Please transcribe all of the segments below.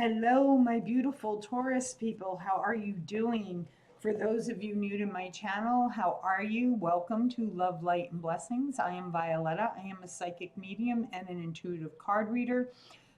Hello, my beautiful Taurus people. How are you doing? For those of you new to my channel, how are you? Welcome to Love, Light, and Blessings. I am Violetta. I am a psychic medium and an intuitive card reader.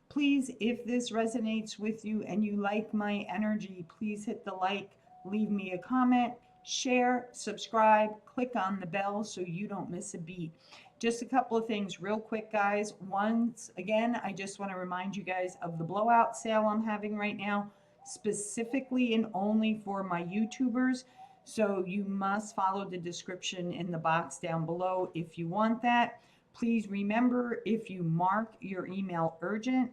Please, if this resonates with you and you like my energy, please hit the like, leave me a comment, share, subscribe, click on the bell so you don't miss a beat. Just a couple of things real quick, guys. Once again, I just want to remind you guys of the blowout sale I'm having right now, specifically and only for my YouTubers. So you must follow the description in the box down below if you want that. Please remember, if you mark your email urgent,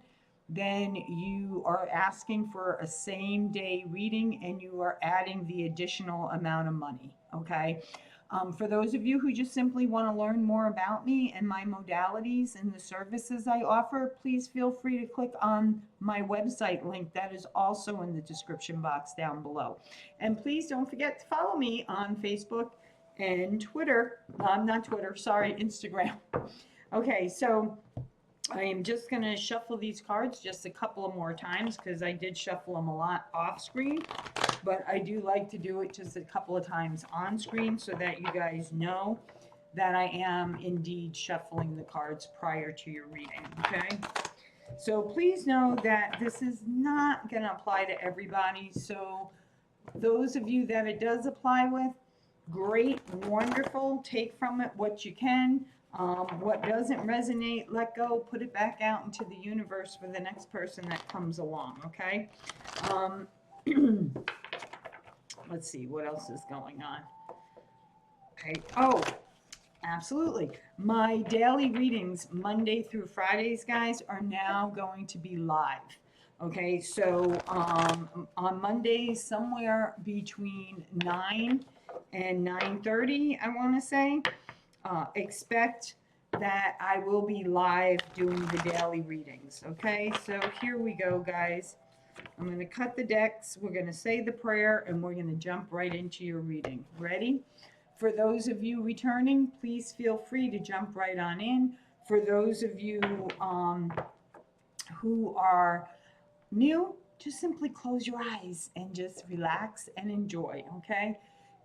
then you are asking for a same day reading and you are adding the additional amount of money, okay? For those of you who just simply want to learn more about me and my modalities and the services I offer, please feel free to click on my website link that is also in the description box down below. And please don't forget to follow me on Facebook and Twitter. Not Twitter, sorry, Instagram. Okay, so I am just going to shuffle these cards just a couple of more times because I did shuffle them a lot off screen. But I do like to do it just a couple of times on screen so that you guys know that I am indeed shuffling the cards prior to your reading, okay? So please know that this is not going to apply to everybody. So those of you that it does apply with, great, wonderful, take from it what you can. What doesn't resonate, let go, put it back out into the universe for the next person that comes along, okay? Let's see, what else is going on? Okay, oh, absolutely. My daily readings, Monday through Fridays, guys, are now going to be live. Okay, so on Mondays, somewhere between 9 and 9:30, I want to say, expect that I will be live doing the daily readings. Okay, so here we go, guys. I'm going to cut the decks, we're going to say the prayer, and we're going to jump right into your reading. Ready? For those of you returning, please feel free to jump right on in. For those of you who are new, just simply close your eyes and just relax and enjoy, okay?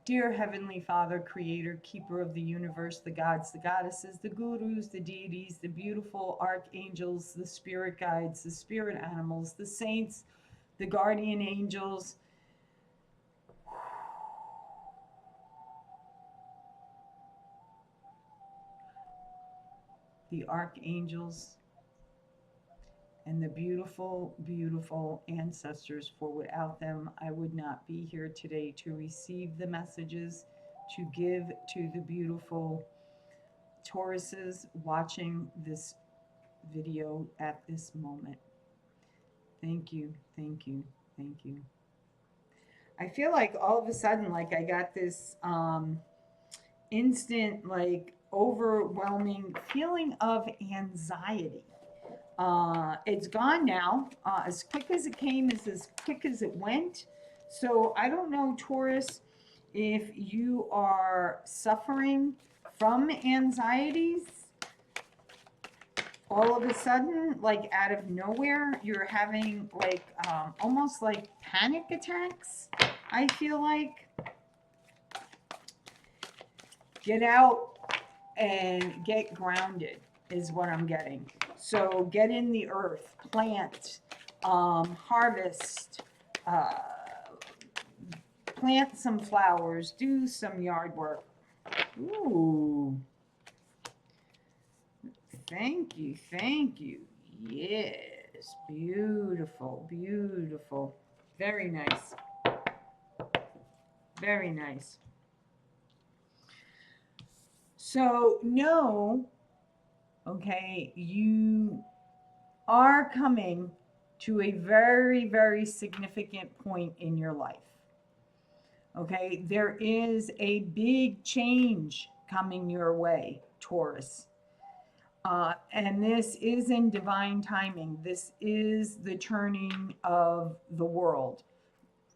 Dear Heavenly Father, Creator, Keeper of the universe, the gods, the goddesses, the gurus, the deities, the beautiful archangels, the spirit guides, the spirit animals, the saints, the guardian angels, the archangels, and the beautiful, beautiful ancestors, for without them I would not be here today to receive the messages, to give to the beautiful Tauruses watching this video at this moment. Thank you, thank you, thank you. I feel like all of a sudden, like I got this instant, like overwhelming feeling of anxiety. It's gone now. As quick as it came is as quick as it went. So I don't know, Taurus, if you are suffering from anxieties. All of a sudden, like out of nowhere, you're having like almost like panic attacks, I feel like. Get out and get grounded is what I'm getting. So get in the earth, plant, harvest, plant some flowers, do some yard work. Ooh. Thank you, thank you. Yes, beautiful, beautiful. Very nice. Very nice. So know, okay, you are coming to a very, very significant point in your life. Okay, there is a big change coming your way, Taurus. And this is in divine timing. This is the turning of the world,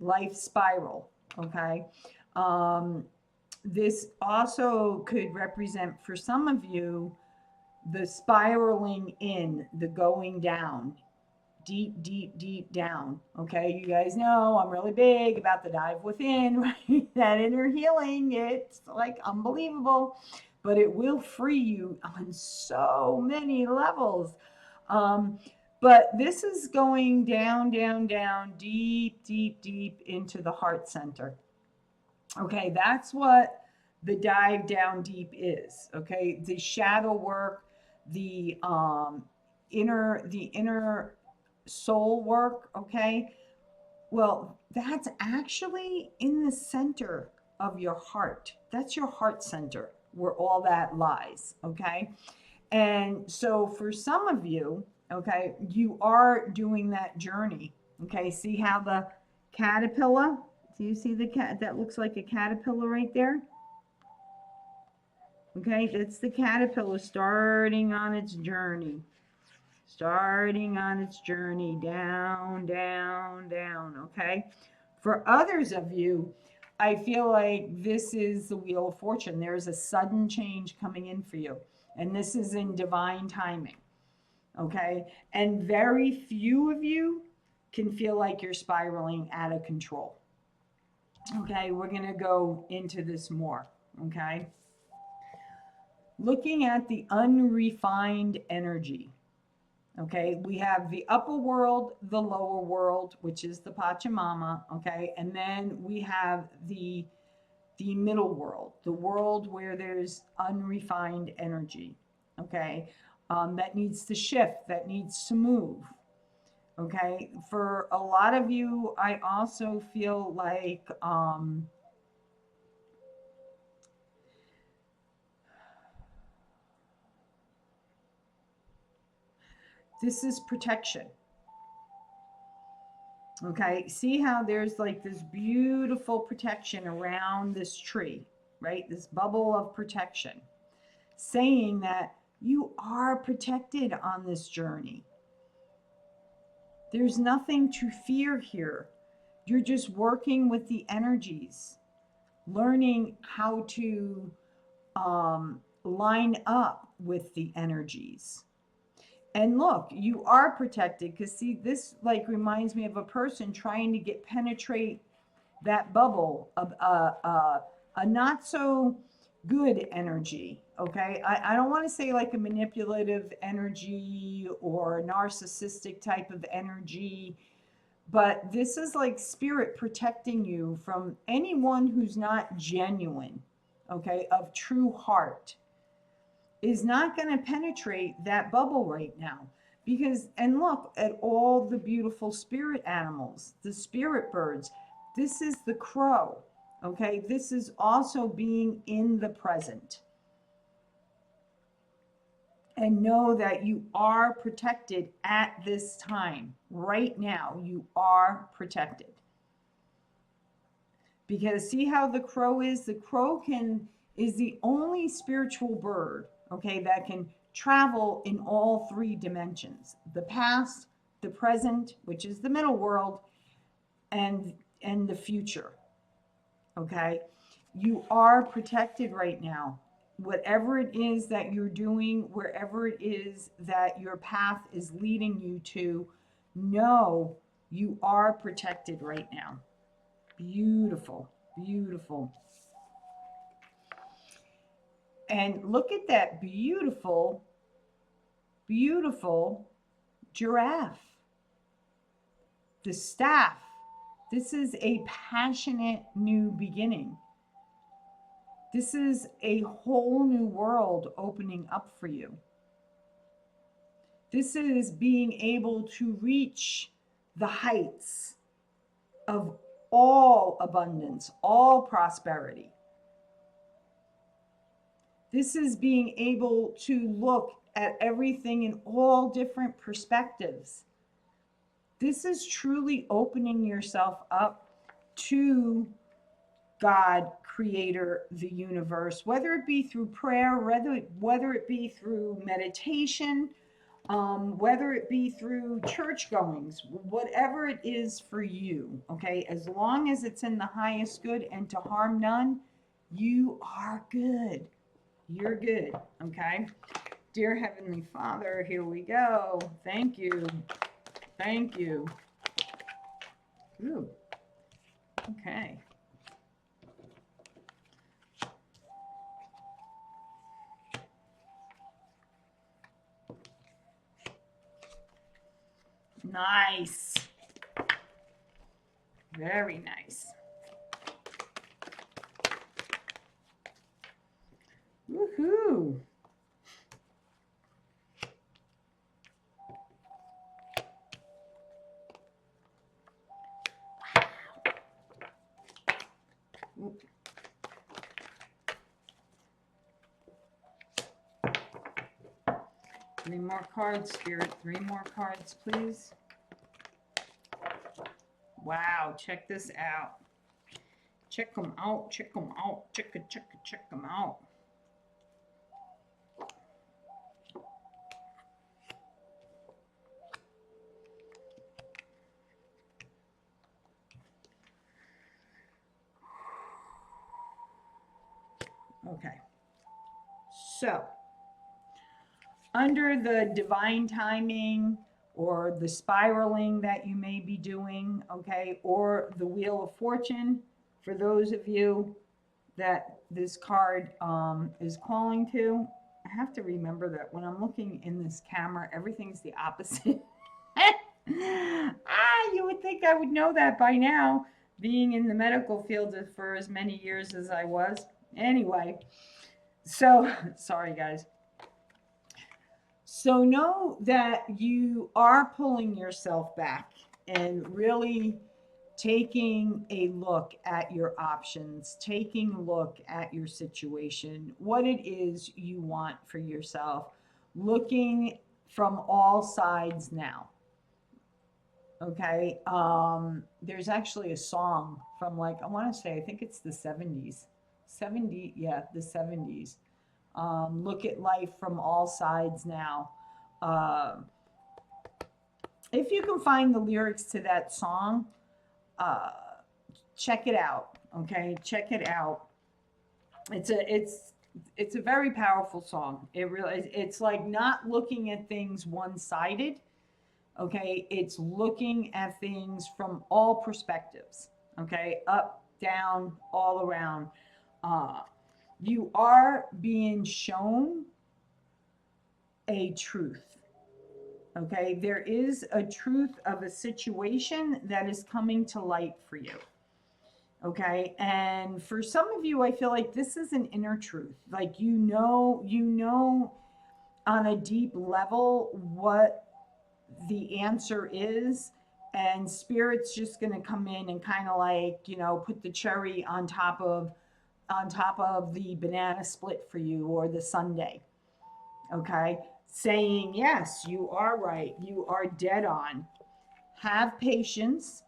life spiral, okay? This also could represent for some of you the spiraling in, the going down deep, deep, deep down. Okay, you guys know I'm really big about the dive within, right? That inner healing. It's like unbelievable, but it will free you on so many levels. But this is going down, down, down, deep, deep, deep into the heart center. Okay, that's what the dive down deep is. Okay, the shadow work, the inner soul work. Okay, well, that's actually in the center of your heart. That's your heart center where all that lies. Okay, and so for some of you, okay, you are doing that journey. Okay, see how the caterpillar, do you see the cat that looks like a caterpillar right there? Okay, that's the caterpillar starting on its journey. Starting on its journey down, down, down. Okay, for others of you, I feel like this is the Wheel of Fortune. There's a sudden change coming in for you, and this is in divine timing. Okay, and very few of you can feel like you're spiraling out of control. Okay, we're going to go into this more. Okay, looking at the unrefined energy. Okay, we have the upper world, the lower world, which is the Pachamama. Okay, and then we have the middle world, the world where there's unrefined energy. Okay, that needs to shift, that needs to move. Okay, for a lot of you, I also feel like this is protection. Okay, see how there's like this beautiful protection around this tree, right? This bubble of protection, saying that you are protected on this journey. There's nothing to fear here. You're just working with the energies, learning how to line up with the energies. And look, you are protected, because see, this like reminds me of a person trying to penetrate that bubble of a not so good energy. Okay, I don't want to say like a manipulative energy or narcissistic type of energy, but this is like spirit protecting you from anyone who's not genuine, okay, of true heart, is not going to penetrate that bubble right now. Because, and look at all the beautiful spirit animals, the spirit birds. This is the crow, okay? This is also being in the present. And know that you are protected at this time. Right now, you are protected. Because see how the crow is? The crow is the only spiritual bird, okay, that can travel in all three dimensions: the past, the present, which is the middle world, and the future. Okay, you are protected right now. Whatever it is that you're doing, wherever it is that your path is leading you to, know you are protected right now. Beautiful, beautiful. And look at that beautiful, beautiful giraffe. The staff. This is a passionate new beginning. This is a whole new world opening up for you. This is being able to reach the heights of all abundance, all prosperity. This is being able to look at everything in all different perspectives. This is truly opening yourself up to God, Creator, the universe, whether it be through prayer, whether it be through meditation, whether it be through church goings, whatever it is for you, okay? As long as it's in the highest good and to harm none, you are good. You're good, okay? Dear Heavenly Father, here we go. Thank you. Thank you. Ooh. Okay. Nice. Very nice. Woohoo. Wow. 3 more cards, Spirit. 3 more cards, please. Wow, check this out. Check them out, check them out, check them out. Okay. So, under the divine timing or the spiraling that you may be doing, okay, or the Wheel of Fortune, for those of you that this card is calling to, I have to remember that when I'm looking in this camera, everything's the opposite. You would think I would know that by now, being in the medical field for as many years as I was. Anyway, so sorry guys. So know that you are pulling yourself back and really taking a look at your options, taking a look at your situation, what it is you want for yourself, looking from all sides now. Okay. There's actually a song from, like, I want to say, I think it's the 70s. The 70s. Look at life from all sides now. If you can find the lyrics to that song, check it out. Okay, check it out. It's a very powerful song. It really, it's like not looking at things one-sided. Okay, it's looking at things from all perspectives. Okay, up, down, all around. You are being shown a truth. Okay, there is a truth of a situation that is coming to light for you. Okay, and for some of you, I feel like this is an inner truth. Like, you know on a deep level what the answer is, and Spirit's just going to come in and kind of, like, put the cherry on top of the banana split for you, or the sundae. Okay, saying, yes, you are right, you are dead on. Have patience.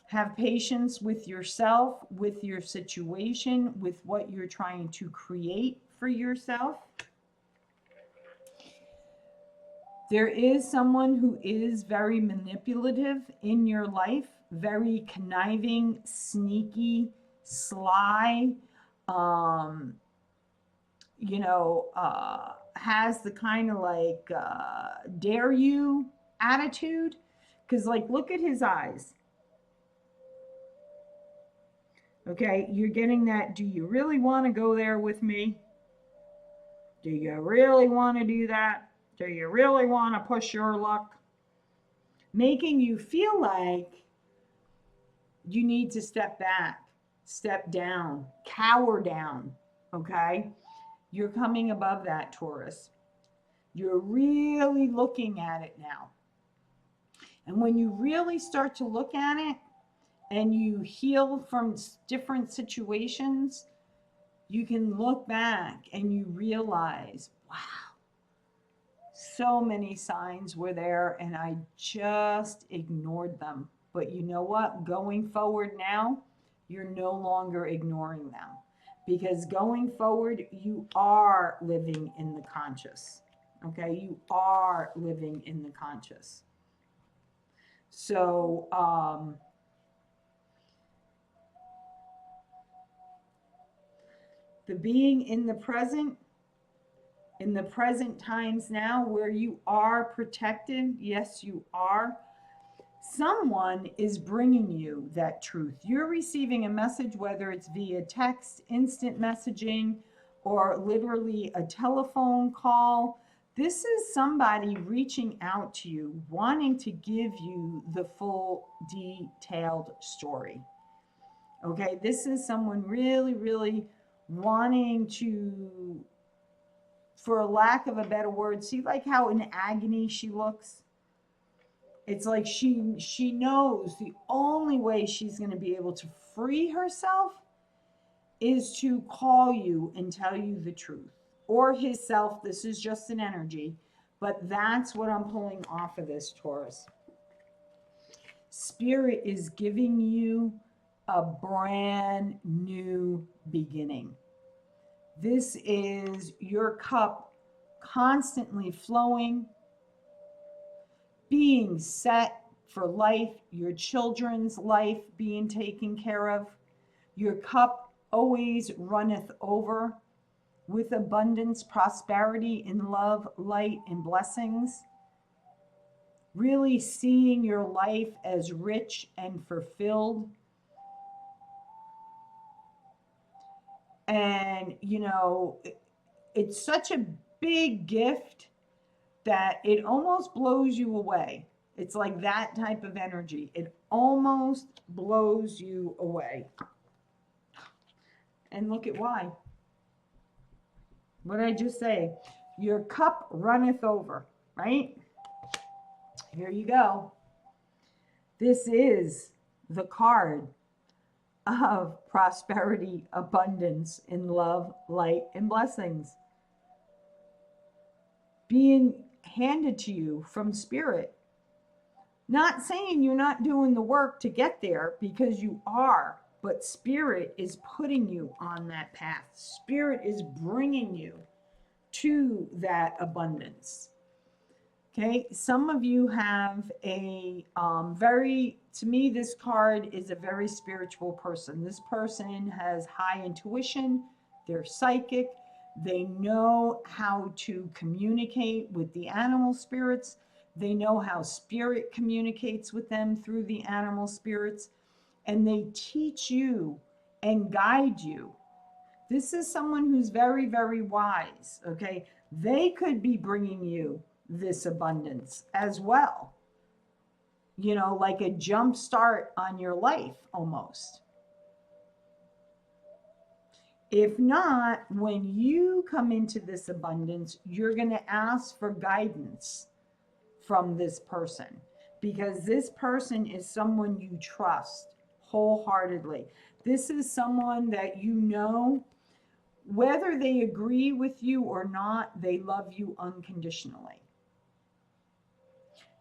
Have patience with yourself, with your situation, with what you're trying to create for yourself. There is someone who is very manipulative in your life, very conniving, sneaky, sly, has the kind of, like, dare you attitude. Because, like, look at his eyes. Okay, you're getting that, do you really want to go there with me? Do you really want to do that? Do you really want to push your luck? Making you feel like you need to step back, step down, cower down, okay? You're coming above that, Taurus. You're really looking at it now. And when you really start to look at it and you heal from different situations, you can look back and you realize, wow, so many signs were there and I just ignored them. But you know what? Going forward now, you're no longer ignoring them, because going forward, you are living in the conscious. Okay, you are living in the conscious. So, the being in the present in the present times now where you are protected. Yes, you are. Someone is bringing you that truth. You're receiving a message, whether it's via text, instant messaging, or literally a telephone call. This is somebody reaching out to you, wanting to give you the full detailed story. Okay, this is someone really, really wanting to, for lack of a better word, see like how in agony she looks? It's like she knows the only way she's going to be able to free herself is to call you and tell you the truth. Or his self, this is just an energy, but that's what I'm pulling off of this, Taurus. Spirit is giving you a brand new beginning. This is your cup constantly flowing, being set for life, your children's life being taken care of. Your cup always runneth over with abundance, prosperity, in love, light, and blessings. Really seeing your life as rich and fulfilled. And, you know, it's such a big gift that it almost blows you away. It's like that type of energy. It almost blows you away. And look at why. What did I just say? Your cup runneth over, right? Here you go. This is the card of prosperity, abundance, in love, light, and blessings being handed to you from Spirit. Not saying you're not doing the work to get there, because you are, but Spirit is putting you on that path. Spirit is bringing you to that abundance. Okay, some of you have a to me, this card is a very spiritual person. This person has high intuition, they're psychic, they know how to communicate with the animal spirits, they know how spirit communicates with them through the animal spirits, and they teach you and guide you. This is someone who's very, very wise, okay? They could be bringing you this abundance as well. You know, like a jump start on your life almost. If not, when you come into this abundance, you're going to ask for guidance from this person, because this person is someone you trust wholeheartedly. This is someone that you know, whether they agree with you or not, they love you unconditionally.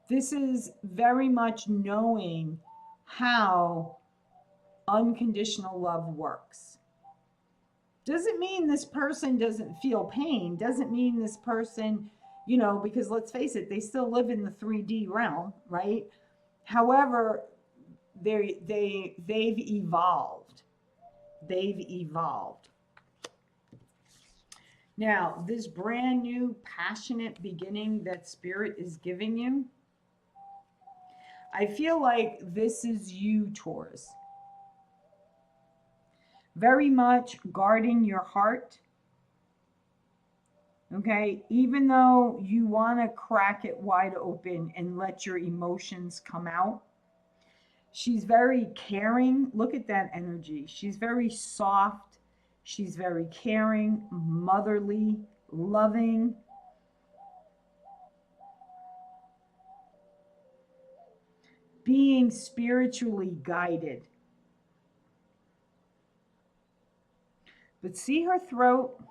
This is very much knowing how unconditional love works. Doesn't mean this person doesn't feel pain. Doesn't mean this person, you know, because let's face it, they still live in the 3D realm, right? However, they've evolved. They've evolved. Now, this brand new passionate beginning that Spirit is giving you, I feel like this is you, Taurus. Very much guarding your heart. Okay, even though you want to crack it wide open and let your emotions come out, she's very caring. Look at that energy. She's very soft. She's very caring, motherly, loving. Being spiritually guided. But see her throat?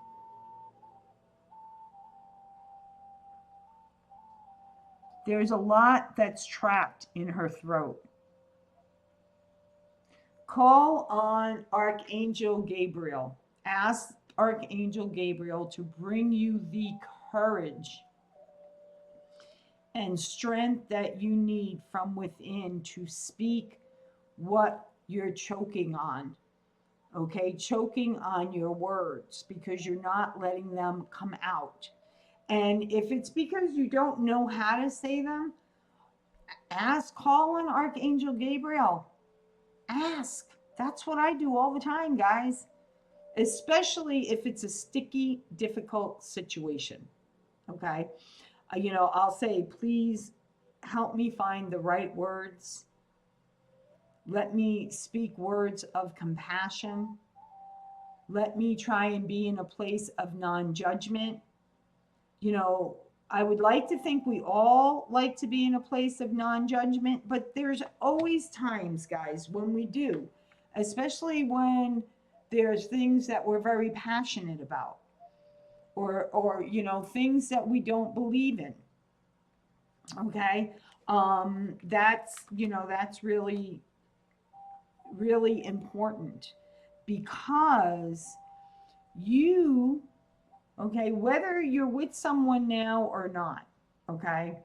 There's a lot that's trapped in her throat. Call on Archangel Gabriel. Ask Archangel Gabriel to bring you the courage and strength that you need from within to speak what you're choking on. Okay, choking on your words because you're not letting them come out. And if it's because you don't know how to say them, call on Archangel Gabriel. Ask. That's what I do all the time, guys. Especially if it's a sticky, difficult situation. Okay. I'll say, please help me find the right words. Let me speak words of compassion. Let me try and be in a place of non-judgment. I would like to think we all like to be in a place of non-judgment, but there's always times, guys, when we do, especially when there's things that we're very passionate about, or things that we don't believe in. Okay. That's really, really important, because okay, whether you're with someone now or not, okay,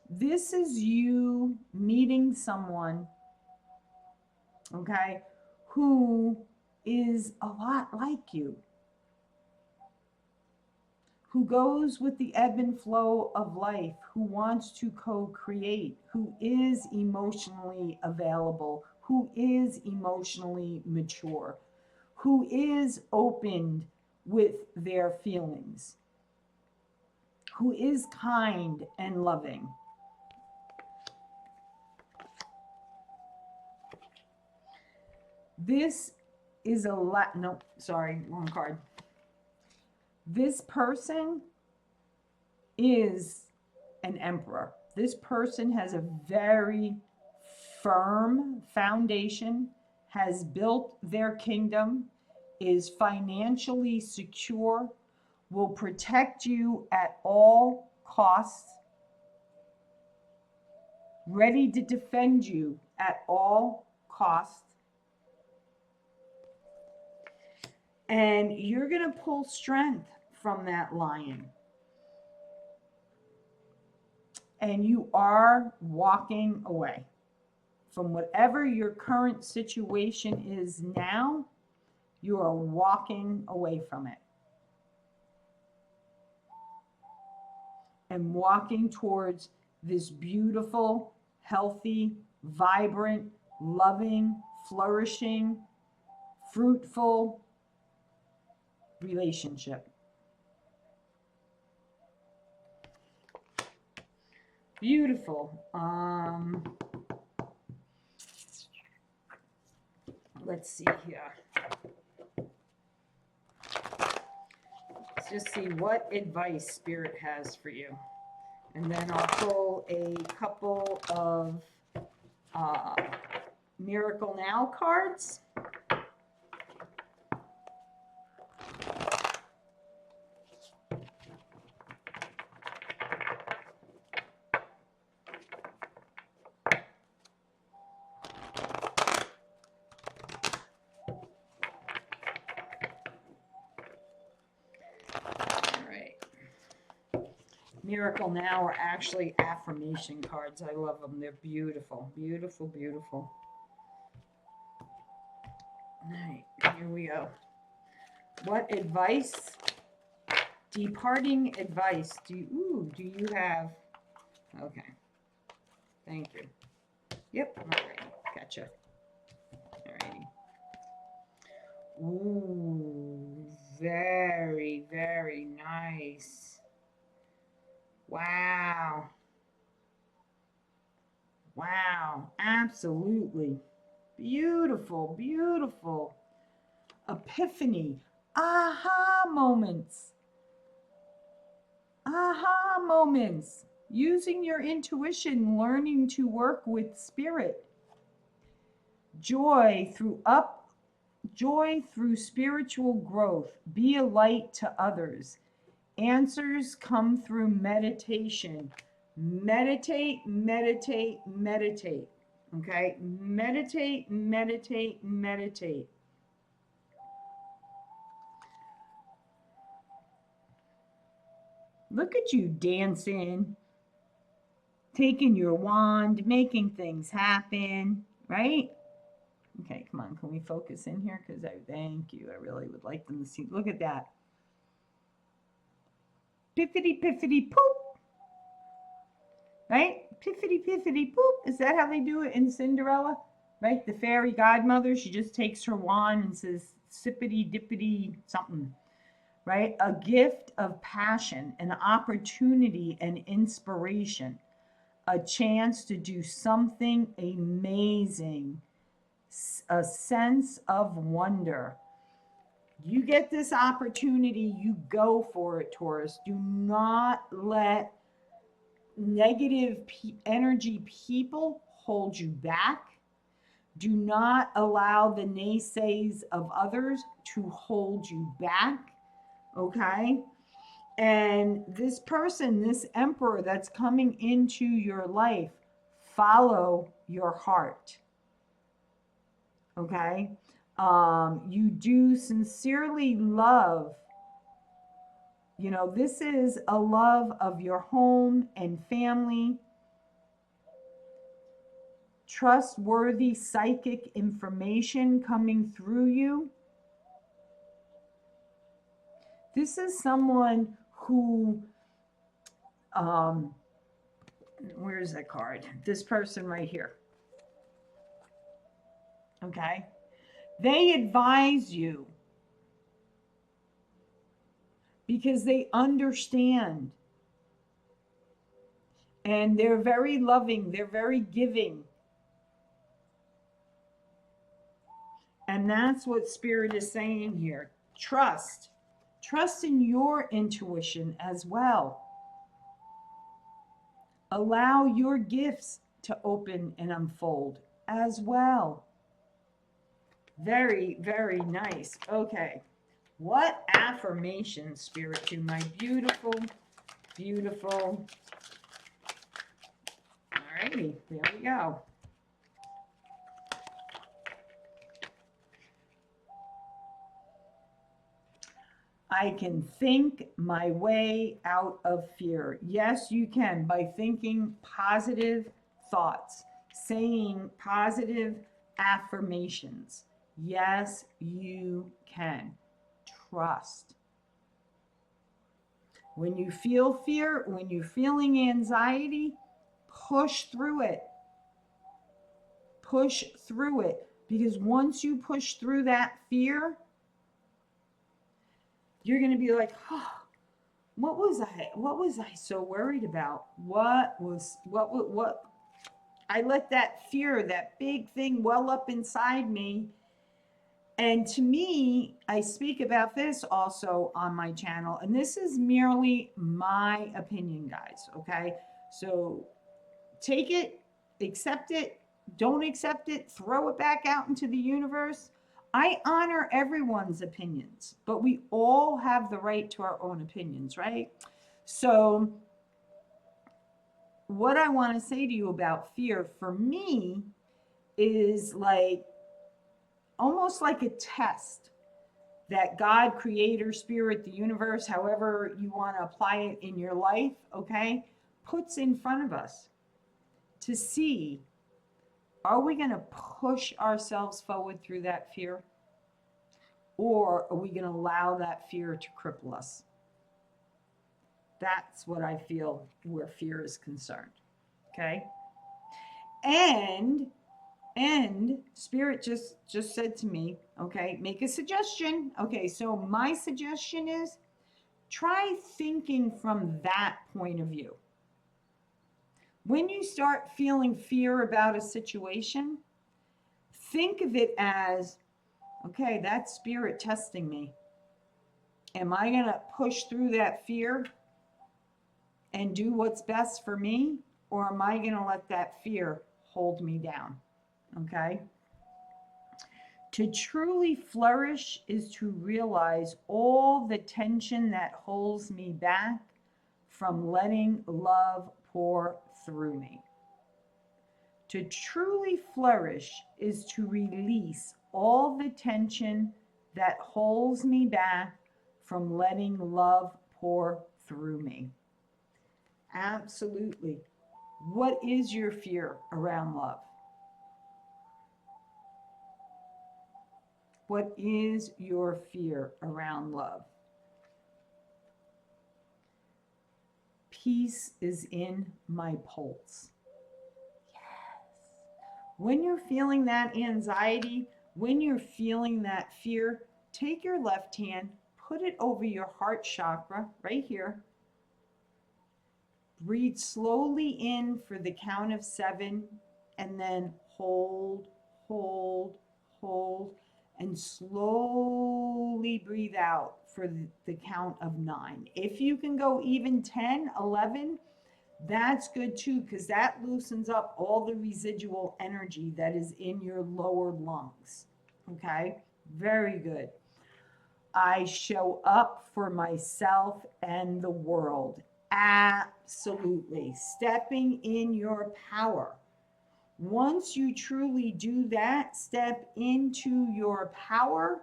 this is you meeting someone, okay, who is a lot like you, who goes with the ebb and flow of life, who wants to co-create, who is emotionally available, who is emotionally mature, who is opened with their feelings, who is kind and loving. This is no, sorry, wrong card. This person is an emperor. This person has a very firm foundation, has built their kingdom, is financially secure, will protect you at all costs, ready to defend you at all costs. And you're going to pull strength from that lion. And you are walking away from whatever your current situation is now. You are walking away from it and walking towards this beautiful, healthy, vibrant, loving, flourishing, fruitful relationship. Beautiful. Let's see here. Let's just see what advice Spirit has for you. And then I'll pull a couple of Miracle Now cards. Miracle Now are actually affirmation cards. I love them. They're beautiful, beautiful, beautiful. All right, here we go. What advice, departing advice, do you have? Okay, thank you. Yep, all right, gotcha. All righty. Ooh, very, very nice. Wow. Wow. Absolutely. Beautiful, beautiful. Epiphany. Aha moments. Aha moments. Using your intuition, learning to work with spirit. Joy through spiritual growth. Be a light to others. Answers come through meditation. Meditate, meditate, meditate. Okay? Meditate, meditate, meditate. Look at you dancing, taking your wand, making things happen, right? Okay, come on. Can we focus in here? Because thank you. I really would like them to see. Look at that. Piffity, piffity, poop. Right? Piffity, piffity, poop. Is that how they do it in Cinderella? Right? The fairy godmother, she just takes her wand and says, sippity, dippity, something. Right? A gift of passion, an opportunity, and inspiration. A chance to do something amazing. A sense of wonder. You get this opportunity, you go for it, Taurus. Do not let negative energy people hold you back. Do not allow the naysays of others to hold you back. Okay? And this person, this emperor that's coming into your life, follow your heart. Okay? You do sincerely love, you know, this is a love of your home and family, trustworthy psychic information coming through you. This is someone who, where's that card? This person right here. Okay? They advise you because they understand. And they're very loving. They're very giving. And that's what Spirit is saying here. Trust. Trust in your intuition as well. Allow your gifts to open and unfold as well. Very, very nice. Okay. What affirmation, Spirit, to my beautiful, beautiful. All righty. There we go. I can think my way out of fear. Yes, you can, by thinking positive thoughts, saying positive affirmations. Yes, you can. Trust. When you feel fear, when you're feeling anxiety, push through it. Push through it. Because once you push through that fear, you're going to be like, oh, what was I so worried about? What I let that fear, that big thing well up inside me. And to me, I speak about this also on my channel, and this is merely my opinion, guys, okay? So take it, accept it, don't accept it, throw it back out into the universe. I honor everyone's opinions, but we all have the right to our own opinions, right? So what I want to say to you about fear, for me, is like almost like a test that God, Creator, Spirit, the universe, however you want to apply it in your life, okay, puts in front of us to see, are we going to push ourselves forward through that fear? Or are we going to allow that fear to cripple us? That's what I feel where fear is concerned. Okay? And Spirit just said to me, okay, make a suggestion. Okay, so my suggestion is try thinking from that point of view. When you start feeling fear about a situation, think of it as, okay, that's Spirit testing me. Am I going to push through that fear and do what's best for me? Or am I going to let that fear hold me down? Okay? To truly flourish is to realize all the tension that holds me back from letting love pour through me. To truly flourish is to release all the tension that holds me back from letting love pour through me. Absolutely. What is your fear around love? What is your fear around love? Peace is in my pulse. Yes. When you're feeling that anxiety, when you're feeling that fear, take your left hand, put it over your heart chakra right here. Breathe slowly in for the count of 7, and then hold, hold, hold, and slowly breathe out for the count of 9. If you can go even 10, 11, that's good too, because that loosens up all the residual energy that is in your lower lungs. Okay, very good. I show up for myself and the world. Absolutely. Stepping in your power. Once you truly do that, step into your power,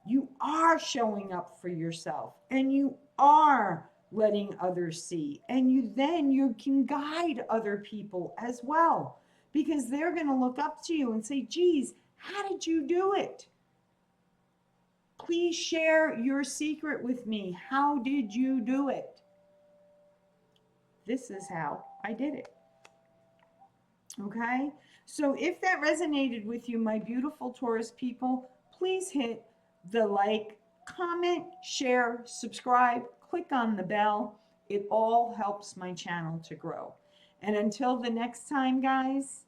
you are showing up for yourself and you are letting others see. And you can guide other people as well, because they're going to look up to you and say, geez, how did you do it? Please share your secret with me. How did you do it? This is how I did it. Okay? So if that resonated with you, my beautiful Taurus people, please hit the like, comment, share, subscribe, click on the bell. It all helps my channel to grow. And until the next time, guys,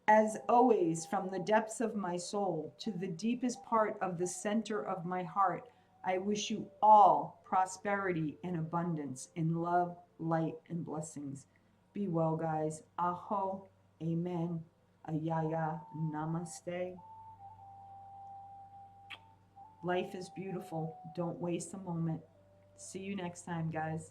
as always, from the depths of my soul to the deepest part of the center of my heart, I wish you all prosperity and abundance in love, light, and blessings. Be well, guys. Aho, amen, ayaya, namaste. Life is beautiful. Don't waste a moment. See you next time, guys.